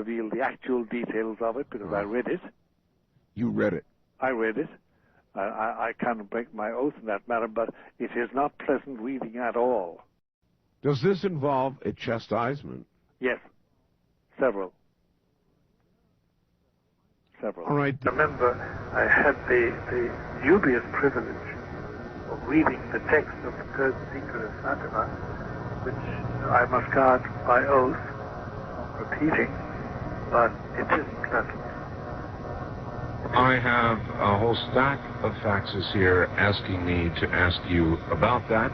reveal the actual details of it because I read it. You read it? I read it. I can't break my oath in that matter, but it is not pleasant reading at all. Does this involve a chastisement? Yes. Several. All right. Remember, I had the dubious privilege of reading the text of the third secret of Fatima, which I must guard by oath from repeating, but it isn't pleasant. I have a whole stack of faxes here asking me to ask you about that,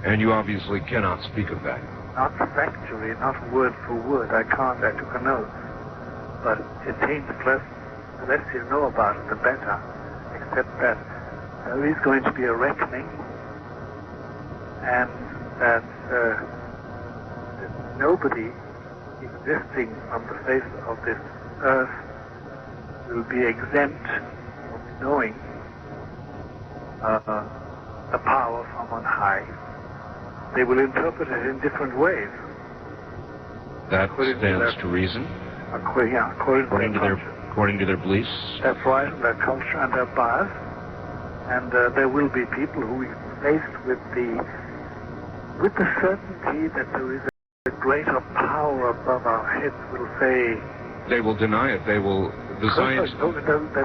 and you obviously cannot speak of that. Not factually, not word for word. I can't. I took a note. But it seems pleasant. The less you know about it, the better. Except that there is going to be a reckoning, and that nobody existing on the face of this earth will be exempt from knowing the power from on high. They will interpret it in different ways. That stands to reason. According to their beliefs. That's right, and their culture and their bias. And there will be people who are faced with the certainty that there is a greater power above our heads will say. They will deny it. They'll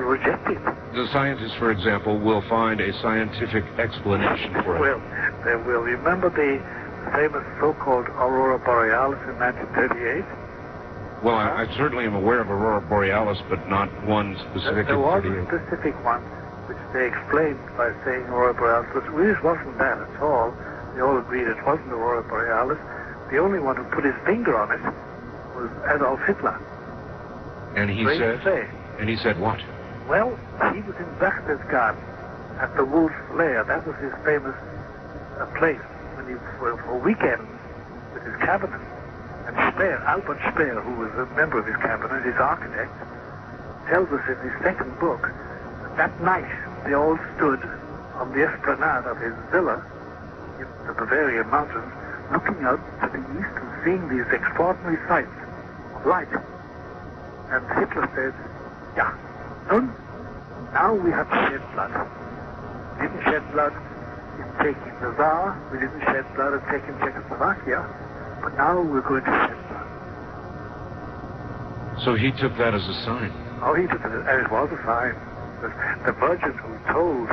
reject it. The scientists, for example, will find a scientific explanation for it. Well, they will. Remember the famous so-called Aurora Borealis in 1938? Well, I certainly am aware of Aurora Borealis, but not one specific. There was a specific one which they explained by saying Aurora Borealis, but it really wasn't that at all. They all agreed it wasn't Aurora Borealis. The only one who put his finger on it was Adolf Hitler. And he said what? Well, he was in Berchtesgaden at the Wolf's Lair. That was his famous place when he for weekends with his cabinet. And Speer, Albert Speer, who was a member of his cabinet, his architect, tells us in his second book that night they all stood on the esplanade of his villa in the Bavarian mountains, looking out to the east and seeing these extraordinary sights of light. And Hitler said, "Yeah, nun, now we have to shed blood. We didn't shed blood in taking the Tsar, we didn't shed blood in taking Czechoslovakia, but now we're going to shed blood." So he took that as a sign. Oh, he took it, and it was a sign. The Virgin who told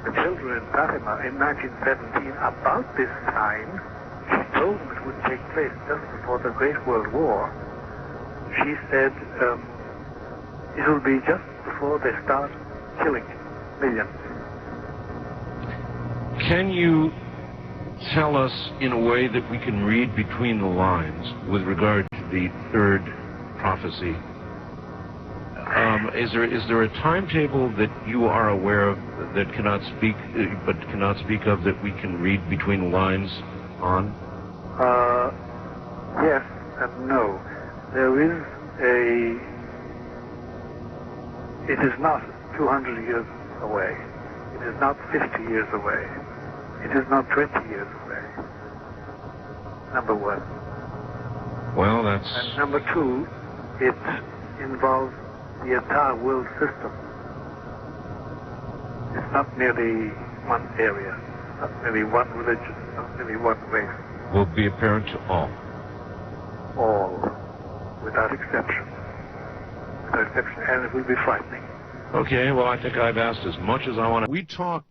the children in Fatima in 1917 about this sign, she told them it would take place just before the Great World War. She said, it will be just before they start killing millions. Can you tell us in a way that we can read between the lines with regard to the third prophecy? Is there a timetable that you are aware of that cannot speak of that we can read between the lines on? Yes and no. There is it is not 200 years away. It is not 50 years away. It is not 20 years away. Number one. Well, that's... And number two, it involves the entire world system. It's not merely one area, not merely one religion, not merely one race. Will be apparent to all. All, without exception. Without exception, and it will be frightening. Okay, well, I think I've asked as much as I want to. We talked